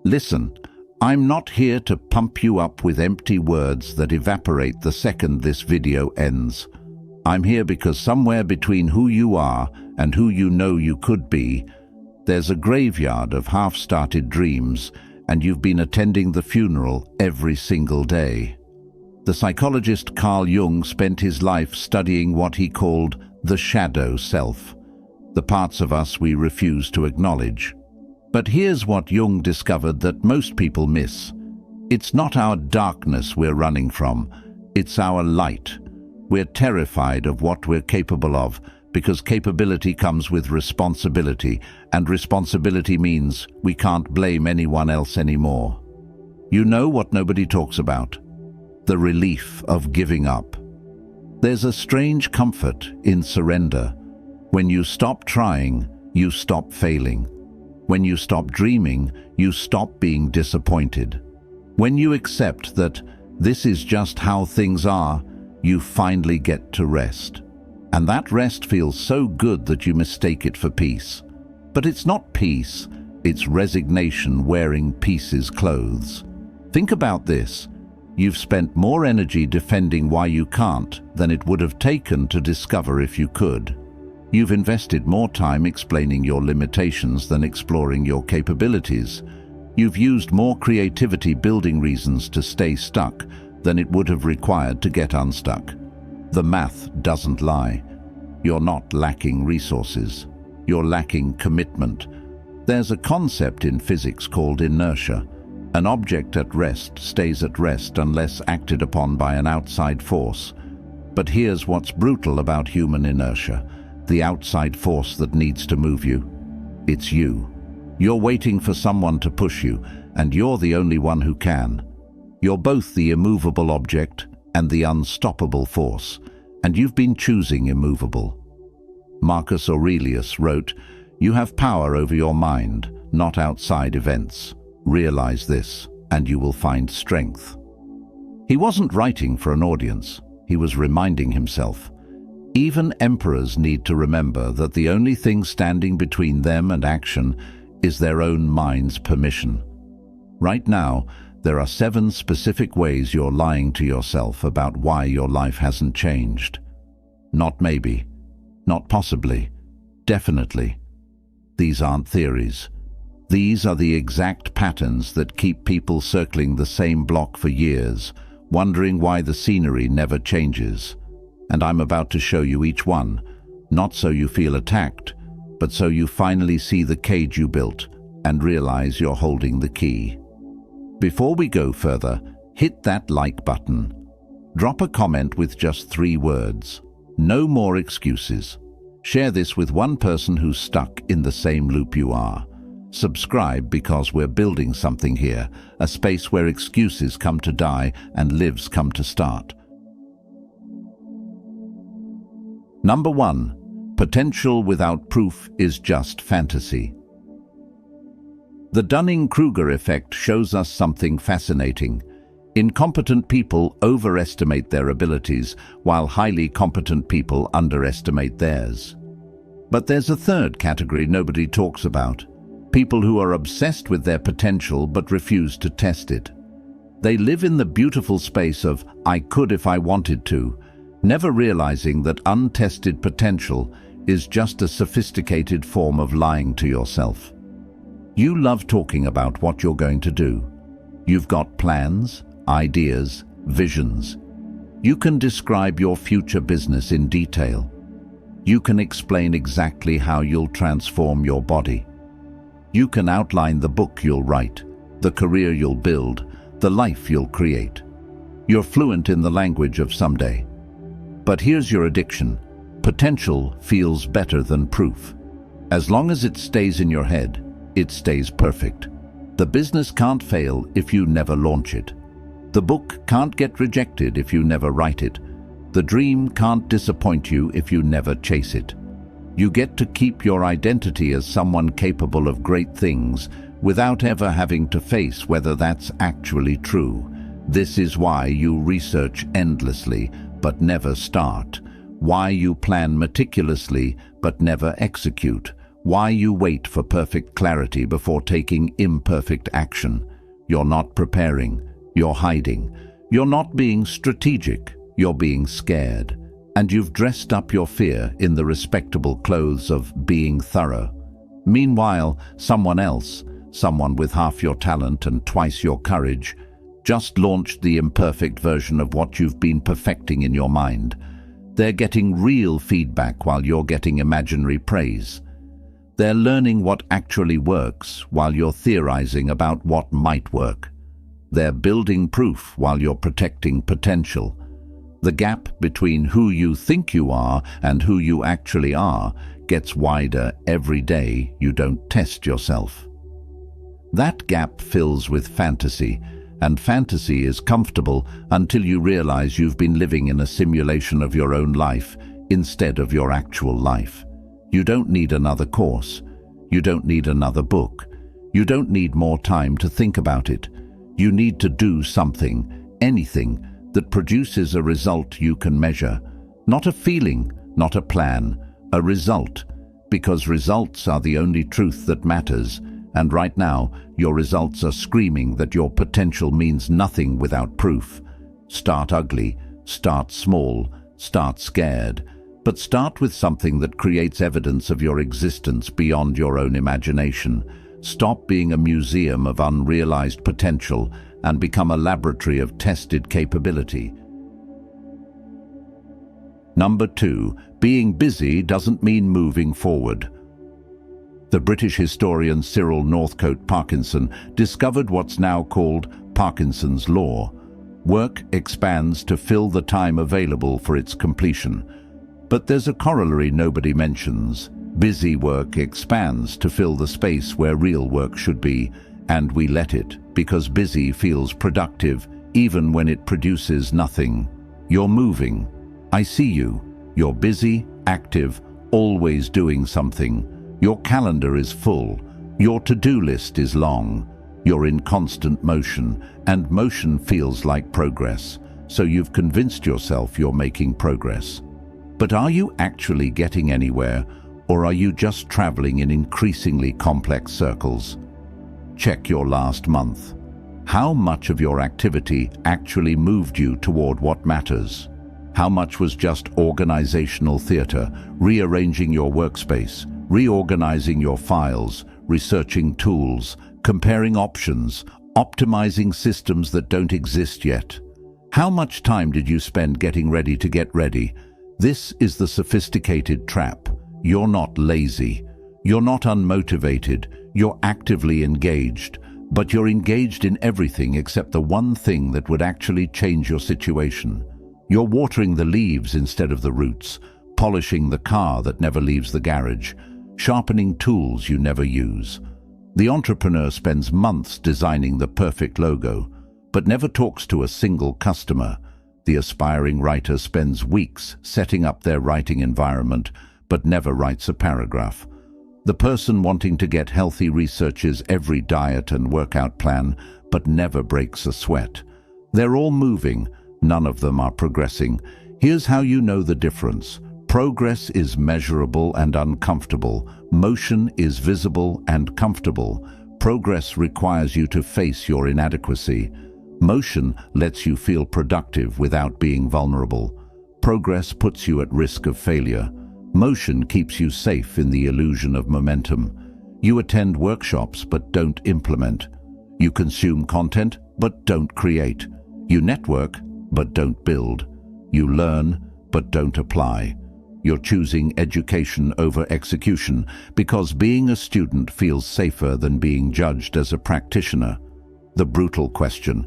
Listen, I'm not here to pump you up with empty words that evaporate the second this video ends. I'm here because somewhere between who you are and who you know you could be, there's a graveyard of half-started dreams, and you've been attending the funeral every single day. The psychologist Carl Jung spent his life studying what he called the shadow self, the parts of us we refuse to acknowledge. But here's what Jung discovered that most people miss. It's not our darkness we're running from, it's our light. We're terrified of what we're capable of, because capability comes with responsibility, and responsibility means we can't blame anyone else anymore. You know what nobody talks about? The relief of giving up. There's a strange comfort in surrender. When you stop trying, you stop failing. When you stop dreaming, you stop being disappointed. When you accept that this is just how things are, you finally get to rest. And that rest feels so good that you mistake it for peace. But it's not peace, it's resignation wearing peace's clothes. Think about this. You've spent more energy defending why you can't than it would have taken to discover if you could. You've invested more time explaining your limitations than exploring your capabilities. You've used more creativity building reasons to stay stuck than it would have required to get unstuck. The math doesn't lie. You're not lacking resources. You're lacking commitment. There's a concept in physics called inertia. An object at rest stays at rest unless acted upon by an outside force. But here's what's brutal about human inertia. The outside force that needs to move you. It's you. You're waiting for someone to push you, and you're the only one who can. You're both the immovable object and the unstoppable force, and you've been choosing immovable. Marcus Aurelius wrote, "You have power over your mind, not outside events. Realize this, and you will find strength." He wasn't writing for an audience. He was reminding himself. Even emperors need to remember that the only thing standing between them and action is their own mind's permission. Right now, there are 7 specific ways you're lying to yourself about why your life hasn't changed. Not maybe, not possibly, definitely. These aren't theories. These are the exact patterns that keep people circling the same block for years, wondering why the scenery never changes. And I'm about to show you each one, not so you feel attacked, but so you finally see the cage you built and realize you're holding the key. Before we go further, hit that like button. Drop a comment with just 3 words. No more excuses. Share this with one person who's stuck in the same loop you are. Subscribe because we're building something here, a space where excuses come to die and lives come to start. Number 1. Potential without proof is just fantasy. The Dunning-Kruger effect shows us something fascinating. Incompetent people overestimate their abilities, while highly competent people underestimate theirs. But there's a third category nobody talks about. People who are obsessed with their potential but refuse to test it. They live in the beautiful space of "I could if I wanted to," never realizing that untested potential is just a sophisticated form of lying to yourself. You love talking about what you're going to do. You've got plans, ideas, visions. You can describe your future business in detail. You can explain exactly how you'll transform your body. You can outline the book you'll write, the career you'll build, the life you'll create. You're fluent in the language of someday. But here's your addiction. Potential feels better than proof. As long as it stays in your head, it stays perfect. The business can't fail if you never launch it. The book can't get rejected if you never write it. The dream can't disappoint you if you never chase it. You get to keep your identity as someone capable of great things without ever having to face whether that's actually true. This is why you research endlessly but never start. Why you plan meticulously but never execute. Why you wait for perfect clarity before taking imperfect action. You're not preparing. You're hiding. You're not being strategic. You're being scared. And you've dressed up your fear in the respectable clothes of being thorough. Meanwhile, someone else, someone with half your talent and twice your courage, just launched the imperfect version of what you've been perfecting in your mind. They're getting real feedback while you're getting imaginary praise. They're learning what actually works while you're theorizing about what might work. They're building proof while you're protecting potential. The gap between who you think you are and who you actually are gets wider every day you don't test yourself. That gap fills with fantasy, and fantasy is comfortable until you realize you've been living in a simulation of your own life instead of your actual life. You don't need another course. You don't need another book. You don't need more time to think about it. You need to do something, anything, that produces a result you can measure. Not a feeling, not a plan, a result. Because results are the only truth that matters. And right now, your results are screaming that your potential means nothing without proof. Start ugly, start small, start scared. But start with something that creates evidence of your existence beyond your own imagination. Stop being a museum of unrealized potential and become a laboratory of tested capability. Number 2, being busy doesn't mean moving forward. The British historian Cyril Northcote Parkinson discovered what's now called Parkinson's Law. Work expands to fill the time available for its completion. But there's a corollary nobody mentions. Busy work expands to fill the space where real work should be, and we let it, because busy feels productive even when it produces nothing. You're moving. I see you. You're busy, active, always doing something. Your calendar is full. Your to-do list is long. You're in constant motion, and motion feels like progress. So you've convinced yourself you're making progress. But are you actually getting anywhere, or are you just traveling in increasingly complex circles? Check your last month. How much of your activity actually moved you toward what matters? How much was just organizational theater, rearranging your workspace, reorganizing your files, researching tools, comparing options, optimizing systems that don't exist yet? How much time did you spend getting ready to get ready? This is the sophisticated trap. You're not lazy. You're not unmotivated. You're actively engaged. But you're engaged in everything except the one thing that would actually change your situation. You're watering the leaves instead of the roots, polishing the car that never leaves the garage, sharpening tools you never use. The entrepreneur spends months designing the perfect logo, but never talks to a single customer. The aspiring writer spends weeks setting up their writing environment, but never writes a paragraph. The person wanting to get healthy researches every diet and workout plan, but never breaks a sweat. They're all moving, none of them are progressing. Here's how you know the difference. Progress is measurable and uncomfortable. Motion is visible and comfortable. Progress requires you to face your inadequacy. Motion lets you feel productive without being vulnerable. Progress puts you at risk of failure. Motion keeps you safe in the illusion of momentum. You attend workshops but don't implement. You consume content but don't create. You network but don't build. You learn but don't apply. You're choosing education over execution because being a student feels safer than being judged as a practitioner. The brutal question: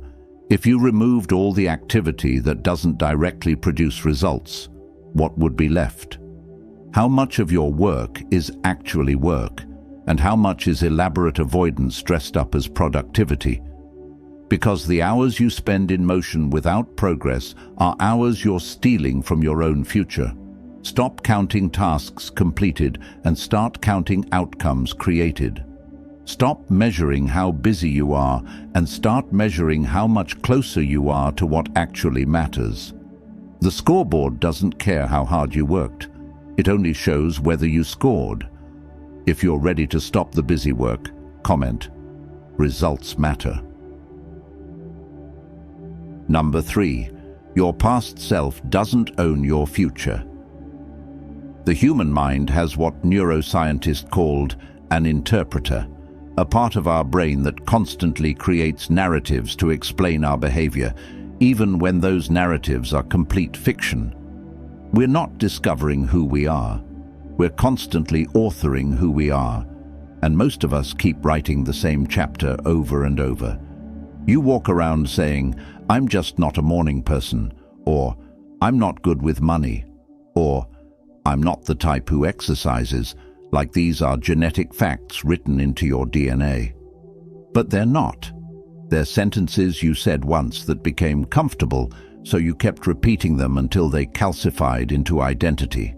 if you removed all the activity that doesn't directly produce results, what would be left? How much of your work is actually work, and how much is elaborate avoidance dressed up as productivity? Because the hours you spend in motion without progress are hours you're stealing from your own future. Stop counting tasks completed and start counting outcomes created. Stop measuring how busy you are and start measuring how much closer you are to what actually matters. The scoreboard doesn't care how hard you worked. It only shows whether you scored. If you're ready to stop the busy work, comment. Results matter. Number 3. Your past self doesn't own your future. The human mind has what neuroscientists called an interpreter, a part of our brain that constantly creates narratives to explain our behavior, even when those narratives are complete fiction. We're not discovering who we are. We're constantly authoring who we are, and most of us keep writing the same chapter over and over. You walk around saying, "I'm just not a morning person," or "I'm not good with money," or "I'm not the type who exercises," like these are genetic facts written into your DNA. But they're not. They're sentences you said once that became comfortable, so you kept repeating them until they calcified into identity.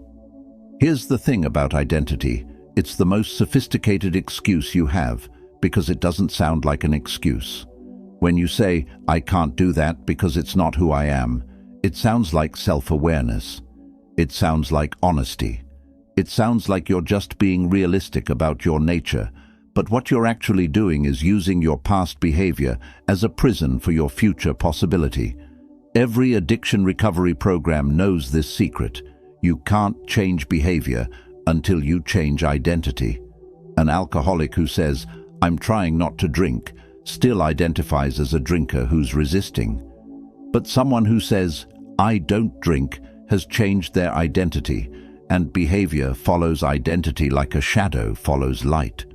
Here's the thing about identity. It's the most sophisticated excuse you have, because it doesn't sound like an excuse. When you say, "I can't do that because it's not who I am," it sounds like self-awareness. It sounds like honesty. It sounds like you're just being realistic about your nature, but what you're actually doing is using your past behavior as a prison for your future possibility. Every addiction recovery program knows this secret. You can't change behavior until you change identity. An alcoholic who says, "I'm trying not to drink," still identifies as a drinker who's resisting. But someone who says, "I don't drink," has changed their identity, and behavior follows identity like a shadow follows light.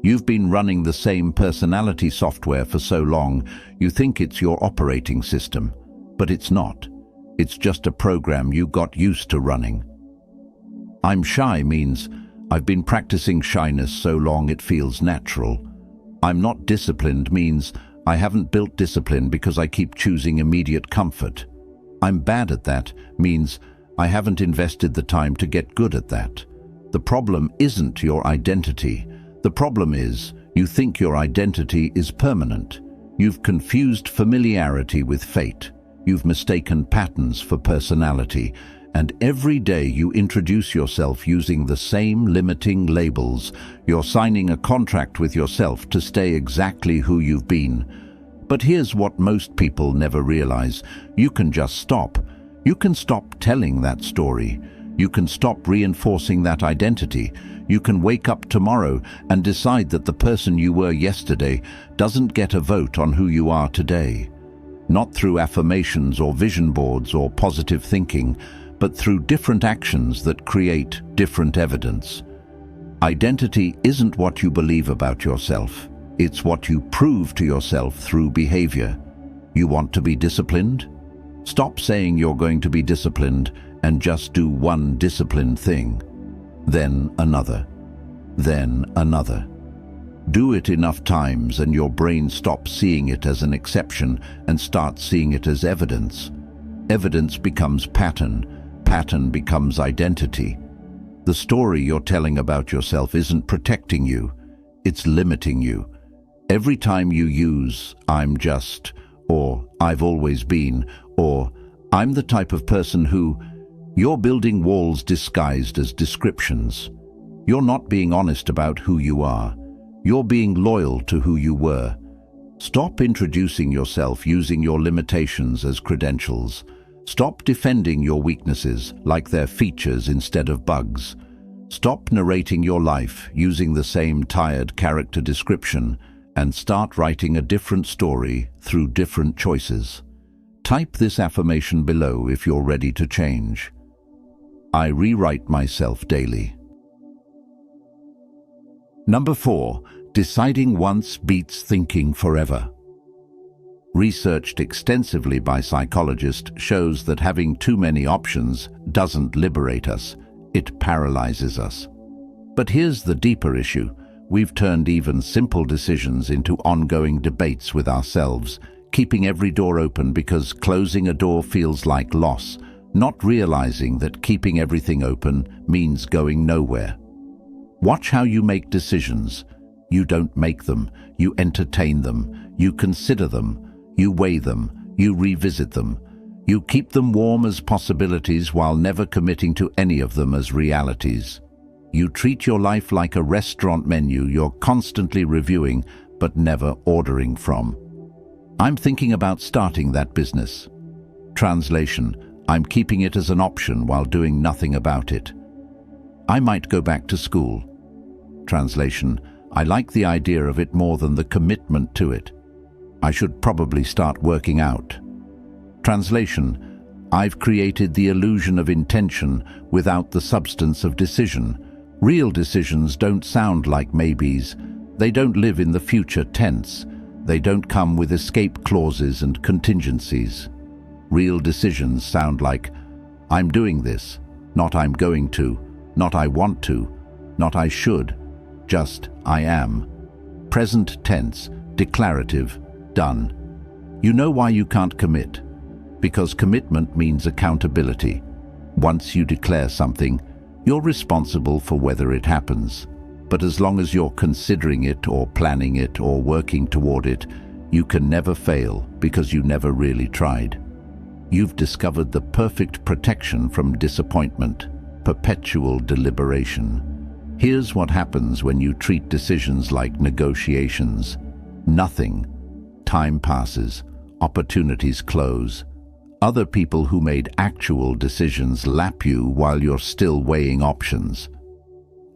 You've been running the same personality software for so long, you think it's your operating system, but it's not. It's just a program you got used to running. "I'm shy" means, "I've been practicing shyness so long it feels natural." "I'm not disciplined" means, "I haven't built discipline because I keep choosing immediate comfort." "I'm bad at that" means, "I haven't invested the time to get good at that." The problem isn't your identity. The problem is, you think your identity is permanent. You've confused familiarity with fate. You've mistaken patterns for personality. And every day you introduce yourself using the same limiting labels. You're signing a contract with yourself to stay exactly who you've been. But here's what most people never realize. You can just stop. You can stop telling that story. You can stop reinforcing that identity. You can wake up tomorrow and decide that the person you were yesterday doesn't get a vote on who you are today. Not through affirmations or vision boards or positive thinking, but through different actions that create different evidence. Identity isn't what you believe about yourself. It's what you prove to yourself through behavior. You want to be disciplined? Stop saying you're going to be disciplined and just do one disciplined thing. Then another. Then another. Do it enough times and your brain stops seeing it as an exception and starts seeing it as evidence. Evidence becomes pattern. Pattern becomes identity. The story you're telling about yourself isn't protecting you, it's limiting you. Every time you use "I'm just," or "I've always been," or "I'm the type of person who," you're building walls disguised as descriptions. You're not being honest about who you are. You're being loyal to who you were. Stop introducing yourself using your limitations as credentials. Stop defending your weaknesses like they're features instead of bugs. Stop narrating your life using the same tired character description and start writing a different story through different choices. Type this affirmation below if you're ready to change. I rewrite myself daily. Number 4. Deciding once beats thinking forever. Researched extensively by psychologists shows that having too many options doesn't liberate us, it paralyzes us. But here's the deeper issue. We've turned even simple decisions into ongoing debates with ourselves, keeping every door open because closing a door feels like loss, not realizing that keeping everything open means going nowhere. Watch how you make decisions. You don't make them, you entertain them, you consider them, you weigh them, you revisit them. You keep them warm as possibilities while never committing to any of them as realities. You treat your life like a restaurant menu you're constantly reviewing but never ordering from. I'm thinking about starting that business. Translation: I'm keeping it as an option while doing nothing about it. I might go back to school. Translation: I like the idea of it more than the commitment to it. I should probably start working out. Translation: I've created the illusion of intention without the substance of decision. Real decisions don't sound like maybes. They don't live in the future tense. They don't come with escape clauses and contingencies. Real decisions sound like, I'm doing this, not I'm going to, not I want to, not I should, just I am. Present tense, declarative, done. You know why you can't commit? Because commitment means accountability. Once you declare something, you're responsible for whether it happens. But as long as you're considering it or planning it or working toward it, you can never fail because you never really tried. You've discovered the perfect protection from disappointment, perpetual deliberation. Here's what happens when you treat decisions like negotiations. Nothing. Time passes. Opportunities close. Other people who made actual decisions lap you while you're still weighing options.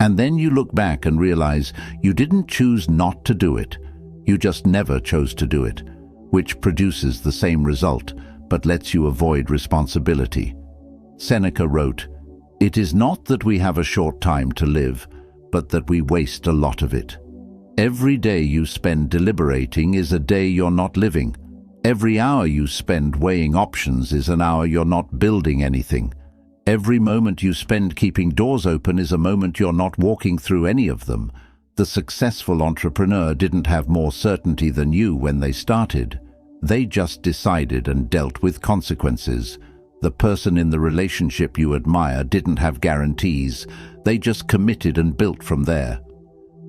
And then you look back and realize you didn't choose not to do it. You just never chose to do it, which produces the same result, but lets you avoid responsibility. Seneca wrote, "It is not that we have a short time to live, but that we waste a lot of it." Every day you spend deliberating is a day you're not living. Every hour you spend weighing options is an hour you're not building anything. Every moment you spend keeping doors open is a moment you're not walking through any of them. The successful entrepreneur didn't have more certainty than you when they started. They just decided and dealt with consequences. The person in the relationship you admire didn't have guarantees. They just committed and built from there.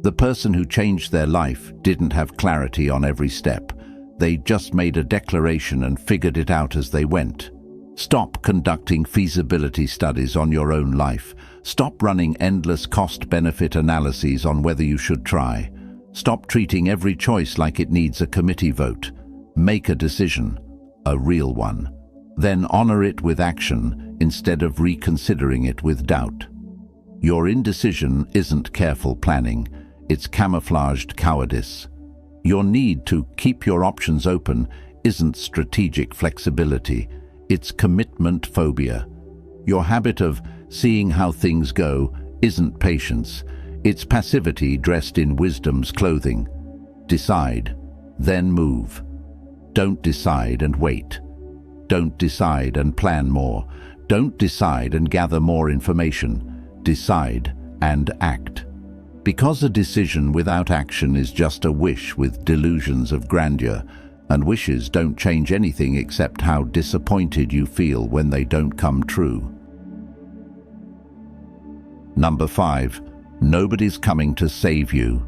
The person who changed their life didn't have clarity on every step. They just made a declaration and figured it out as they went. Stop conducting feasibility studies on your own life. Stop running endless cost-benefit analyses on whether you should try. Stop treating every choice like it needs a committee vote. Make a decision, a real one. Then honor it with action instead of reconsidering it with doubt. Your indecision isn't careful planning, it's camouflaged cowardice. Your need to keep your options open isn't strategic flexibility, it's commitment phobia. Your habit of seeing how things go isn't patience, it's passivity dressed in wisdom's clothing. Decide, then move. Don't decide and wait. Don't decide and plan more. Don't decide and gather more information. Decide and act. Because a decision without action is just a wish with delusions of grandeur, and wishes don't change anything except how disappointed you feel when they don't come true. Number 5. Nobody's coming to save you.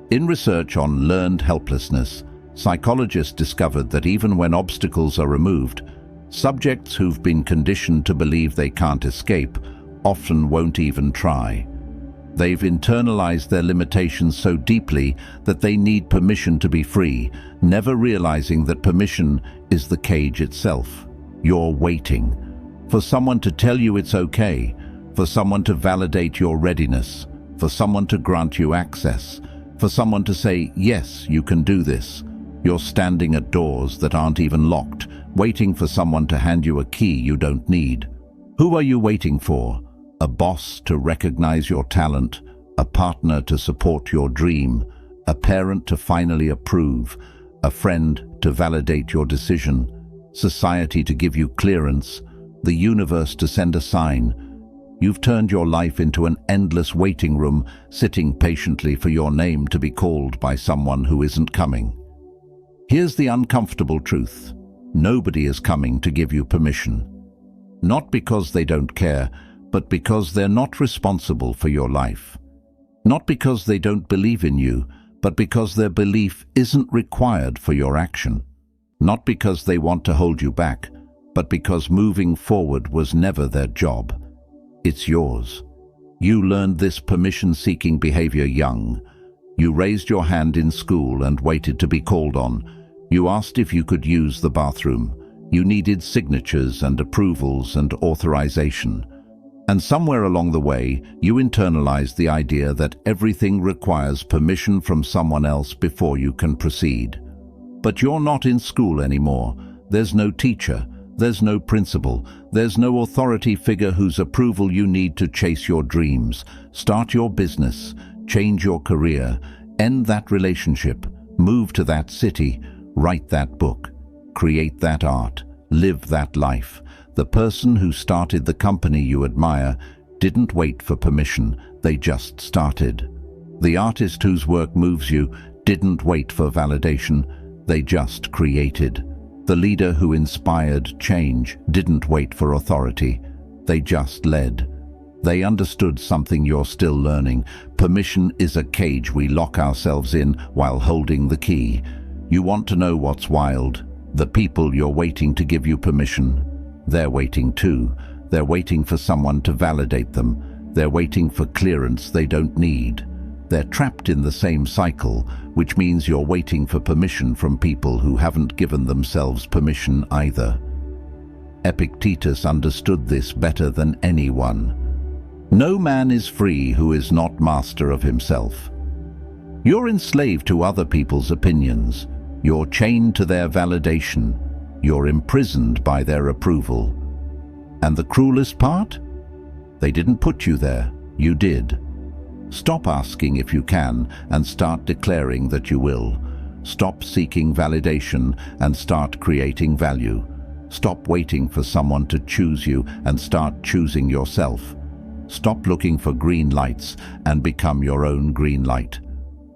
In research on learned helplessness, psychologists discovered that even when obstacles are removed, subjects who've been conditioned to believe they can't escape often won't even try. They've internalized their limitations so deeply that they need permission to be free, never realizing that permission is the cage itself. You're waiting for someone to tell you it's okay, for someone to validate your readiness, for someone to grant you access, for someone to say, yes, you can do this. You're standing at doors that aren't even locked, waiting for someone to hand you a key you don't need. Who are you waiting for? A boss to recognize your talent, a partner to support your dream, a parent to finally approve, a friend to validate your decision, society to give you clearance, the universe to send a sign. You've turned your life into an endless waiting room, sitting patiently for your name to be called by someone who isn't coming. Here's the uncomfortable truth. Nobody is coming to give you permission. Not because they don't care, but because they're not responsible for your life. Not because they don't believe in you, but because their belief isn't required for your action. Not because they want to hold you back, but because moving forward was never their job. It's yours. You learned this permission-seeking behavior young. You raised your hand in school and waited to be called on. You asked if you could use the bathroom. You needed signatures and approvals and authorization. And somewhere along the way, you internalized the idea that everything requires permission from someone else before you can proceed. But you're not in school anymore. There's no teacher. There's no principal. There's no authority figure whose approval you need to chase your dreams, start your business, change your career, end that relationship, move to that city, write that book, create that art, live that life. The person who started the company you admire didn't wait for permission, they just started. The artist whose work moves you didn't wait for validation, they just created. The leader who inspired change didn't wait for authority, they just led. They understood something you're still learning. Permission is a cage we lock ourselves in while holding the key. You want to know what's wild? The people you're waiting to give you permission, they're waiting too. They're waiting for someone to validate them. They're waiting for clearance they don't need. They're trapped in the same cycle, which means you're waiting for permission from people who haven't given themselves permission either. Epictetus understood this better than anyone. No man is free who is not master of himself. You're enslaved to other people's opinions. You're chained to their validation. You're imprisoned by their approval. And the cruelest part? They didn't put you there. You did. Stop asking if you can and start declaring that you will. Stop seeking validation and start creating value. Stop waiting for someone to choose you and start choosing yourself. Stop looking for green lights and become your own green light.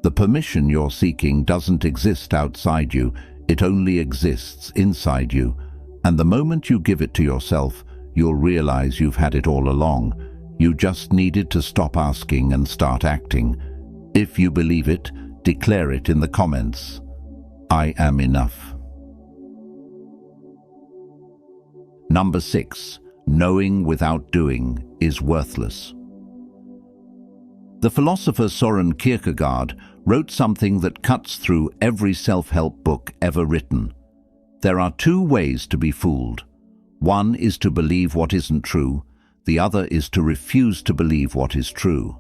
The permission you're seeking doesn't exist outside you, it only exists inside you. And the moment you give it to yourself, you'll realize you've had it all along. You just needed to stop asking and start acting. If you believe it, declare it in the comments. I am enough. Number 6. Knowing without doing is worthless. The philosopher Søren Kierkegaard wrote something that cuts through every self-help book ever written. There are two ways to be fooled. One is to believe what isn't true. The other is to refuse to believe what is true.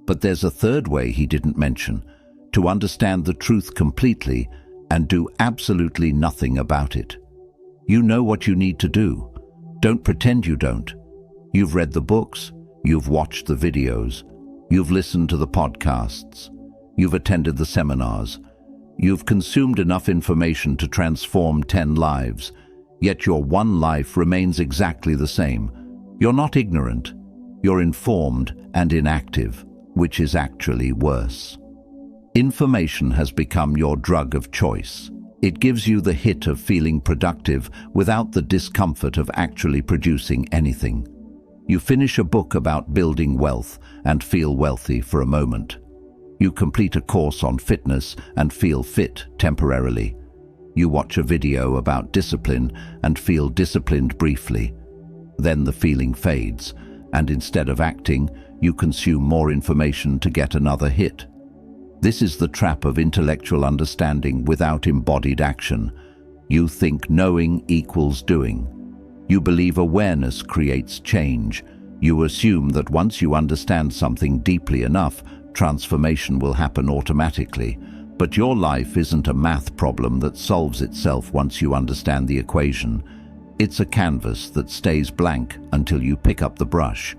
But there's a third way he didn't mention, to understand the truth completely and do absolutely nothing about it. You know what you need to do. Don't pretend you don't. You've read the books, you've watched the videos, you've listened to the podcasts, you've attended the seminars, you've consumed enough information to transform 10 lives, yet your one life remains exactly the same. You're not ignorant, you're informed and inactive, which is actually worse. Information has become your drug of choice. It gives you the hit of feeling productive without the discomfort of actually producing anything. You finish a book about building wealth and feel wealthy for a moment. You complete a course on fitness and feel fit temporarily. You watch a video about discipline and feel disciplined briefly. Then the feeling fades, and instead of acting, you consume more information to get another hit. This is the trap of intellectual understanding without embodied action. You think knowing equals doing. You believe awareness creates change. You assume that once you understand something deeply enough, transformation will happen automatically. But your life isn't a math problem that solves itself once you understand the equation. It's a canvas that stays blank until you pick up the brush.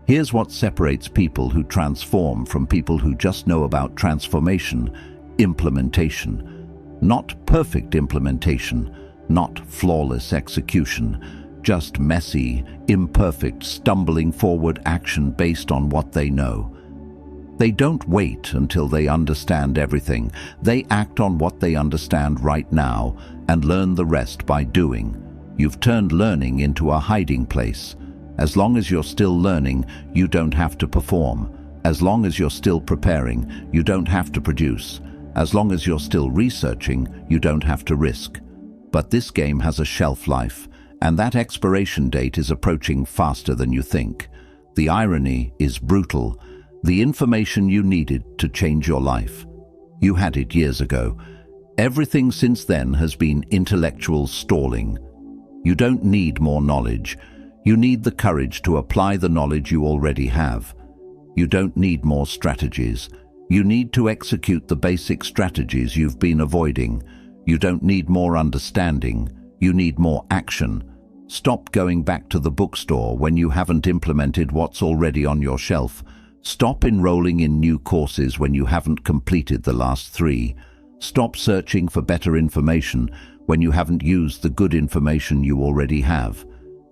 Here's what separates people who transform from people who just know about transformation: implementation. Not perfect implementation, not flawless execution, just messy, imperfect, stumbling forward action based on what they know. They don't wait until they understand everything. They act on what they understand right now and learn the rest by doing. You've turned learning into a hiding place. As long as you're still learning, you don't have to perform. As long as you're still preparing, you don't have to produce. As long as you're still researching, you don't have to risk. But this game has a shelf life, and that expiration date is approaching faster than you think. The irony is brutal. The information you needed to change your life, you had it years ago. Everything since then has been intellectual stalling. You don't need more knowledge. You need the courage to apply the knowledge you already have. You don't need more strategies. You need to execute the basic strategies you've been avoiding. You don't need more understanding. You need more action. Stop going back to the bookstore when you haven't implemented what's already on your shelf. Stop enrolling in new courses when you haven't completed the last 3. Stop searching for better information when you haven't used the good information you already have.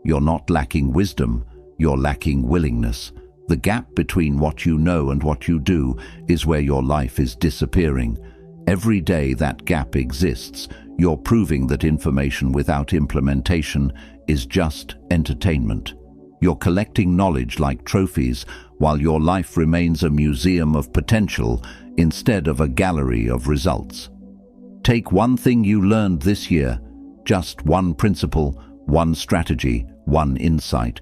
You're not lacking wisdom, you're lacking willingness. The gap between what you know and what you do is where your life is disappearing. Every day that gap exists, you're proving that information without implementation is just entertainment. You're collecting knowledge like trophies while your life remains a museum of potential instead of a gallery of results. Take one thing you learned this year, just one principle, one strategy, one insight,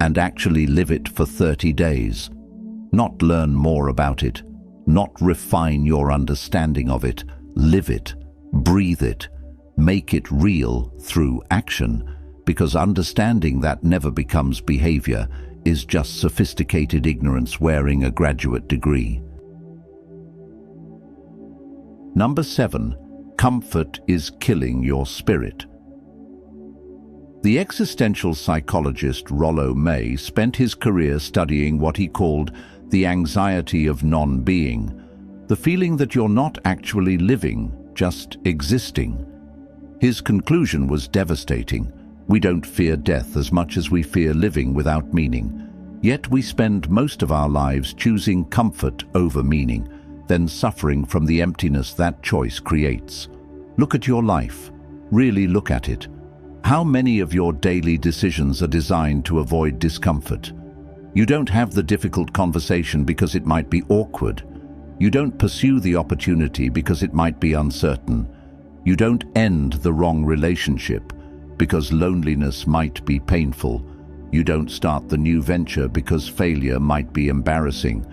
and actually live it for 30 days. Not learn more about it, not refine your understanding of it. Live it, breathe it, make it real through action, because understanding that never becomes behavior is just sophisticated ignorance wearing a graduate degree. Number 7. Comfort is killing your spirit. The existential psychologist Rollo May spent his career studying what he called the anxiety of non-being, the feeling that you're not actually living, just existing. His conclusion was devastating. We don't fear death as much as we fear living without meaning. Yet we spend most of our lives choosing comfort over meaning, then suffering from the emptiness that choice creates. Look at your life. Really look at it. How many of your daily decisions are designed to avoid discomfort? You don't have the difficult conversation because it might be awkward. You don't pursue the opportunity because it might be uncertain. You don't end the wrong relationship because loneliness might be painful. You don't start the new venture because failure might be embarrassing.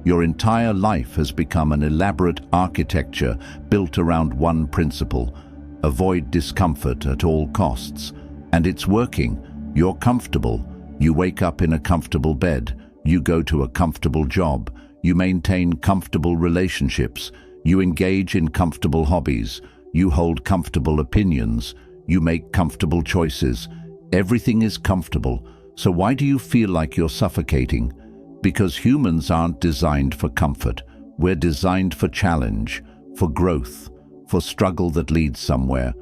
Your entire life has become an elaborate architecture built around one principle: avoid discomfort at all costs. And it's working. You're comfortable. You wake up in a comfortable bed. You go to a comfortable job. You maintain comfortable relationships. You engage in comfortable hobbies. You hold comfortable opinions. You make comfortable choices. Everything is comfortable. So why do you feel like you're suffocating? Because humans aren't designed for comfort. We're designed for challenge, for growth, for struggle that leads somewhere,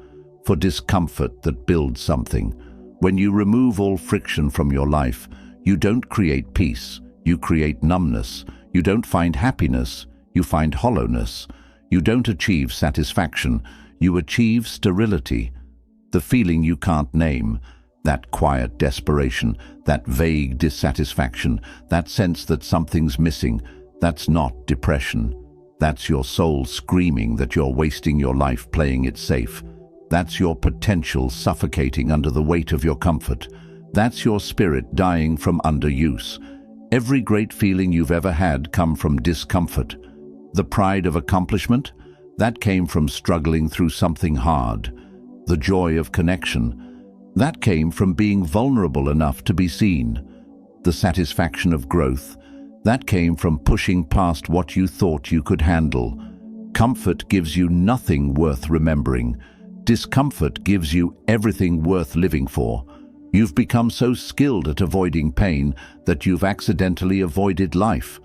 for discomfort that builds something. When you remove all friction from your life, you don't create peace, you create numbness. You don't find happiness, you find hollowness. You don't achieve satisfaction, you achieve sterility. The feeling you can't name, that quiet desperation, that vague dissatisfaction, that sense that something's missing, that's not depression. That's your soul screaming that you're wasting your life playing it safe. That's your potential suffocating under the weight of your comfort. That's your spirit dying from underuse. Every great feeling you've ever had come from discomfort. The pride of accomplishment? That came from struggling through something hard. The joy of connection? That came from being vulnerable enough to be seen. The satisfaction of growth? That came from pushing past what you thought you could handle. Comfort gives you nothing worth remembering. Discomfort gives you everything worth living for. You've become so skilled at avoiding pain that you've accidentally avoided life.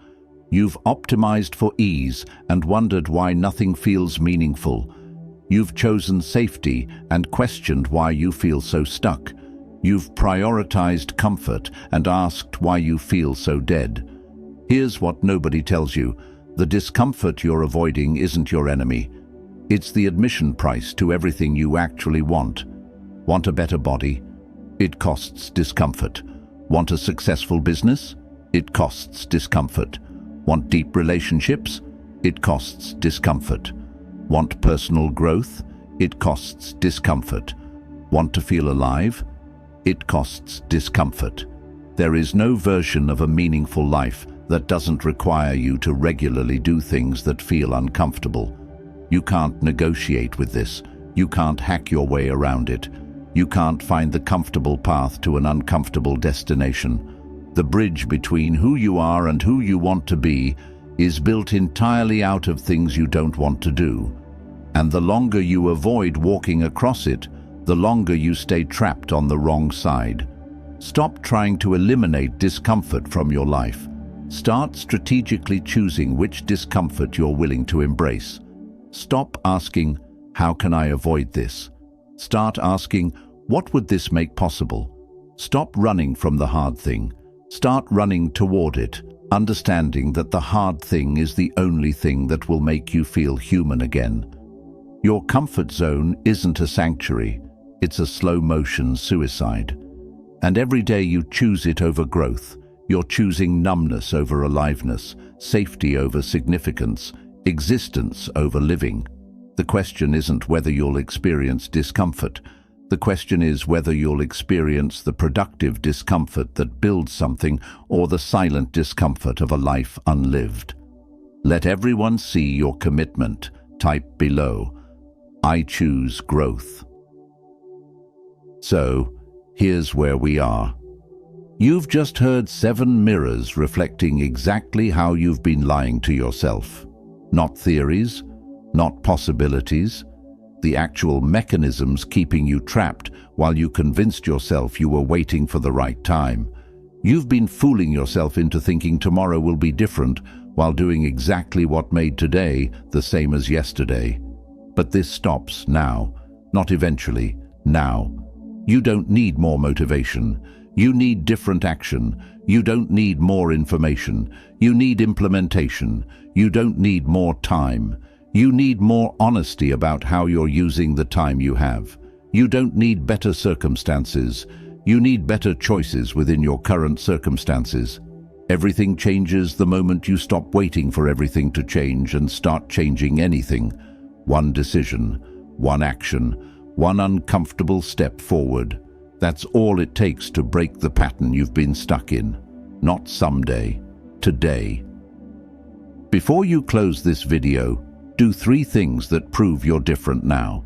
You've optimized for ease and wondered why nothing feels meaningful. You've chosen safety and questioned why you feel so stuck. You've prioritized comfort and asked why you feel so dead. Here's what nobody tells you. The discomfort you're avoiding isn't your enemy. It's the admission price to everything you actually want. Want a better body? It costs discomfort. Want a successful business? It costs discomfort. Want deep relationships? It costs discomfort. Want personal growth? It costs discomfort. Want to feel alive? It costs discomfort. There is no version of a meaningful life that doesn't require you to regularly do things that feel uncomfortable. You can't negotiate with this. You can't hack your way around it. You can't find the comfortable path to an uncomfortable destination. The bridge between who you are and who you want to be is built entirely out of things you don't want to do. And the longer you avoid walking across it, the longer you stay trapped on the wrong side. Stop trying to eliminate discomfort from your life. Start strategically choosing which discomfort you're willing to embrace. Stop asking, "How can I avoid this?" Start asking, "What would this make possible?" Stop running from the hard thing. Start running toward it, understanding that the hard thing is the only thing that will make you feel human again. Your comfort zone isn't a sanctuary, it's a slow-motion suicide. And every day you choose it over growth. You're choosing numbness over aliveness, safety over significance, existence over living. The question isn't whether you'll experience discomfort. The question is whether you'll experience the productive discomfort that builds something or the silent discomfort of a life unlived. Let everyone see your commitment. Type below, "I choose growth." So, here's where we are. You've just heard 7 mirrors reflecting exactly how you've been lying to yourself. Not theories, not possibilities, the actual mechanisms keeping you trapped while you convinced yourself you were waiting for the right time. You've been fooling yourself into thinking tomorrow will be different while doing exactly what made today the same as yesterday. But this stops now, not eventually, now. You don't need more motivation. You need different action. You don't need more information. You need implementation. You don't need more time. You need more honesty about how you're using the time you have. You don't need better circumstances. You need better choices within your current circumstances. Everything changes the moment you stop waiting for everything to change and start changing anything. One decision, one action, one uncomfortable step forward. That's all it takes to break the pattern you've been stuck in. Not someday, today. Before you close this video, do 3 things that prove you're different now.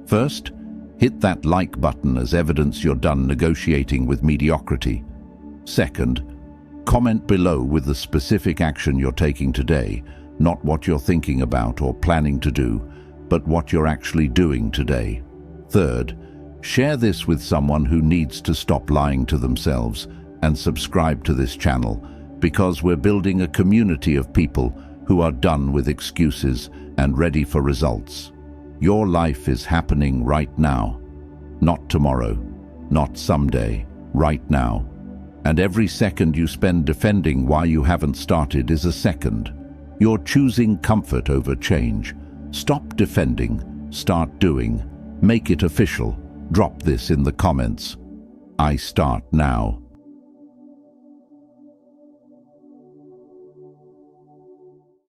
First, hit that like button as evidence you're done negotiating with mediocrity. Second, comment below with the specific action you're taking today, not what you're thinking about or planning to do, but what you're actually doing today. Third, share this with someone who needs to stop lying to themselves, and subscribe to this channel, because we're building a community of people who are done with excuses and ready for results. Your life is happening right now. Not tomorrow, not someday, right now. And every second you spend defending why you haven't started is a second. You're choosing comfort over change. Stop defending, start doing. Make it official. Drop this in the comments. I start now.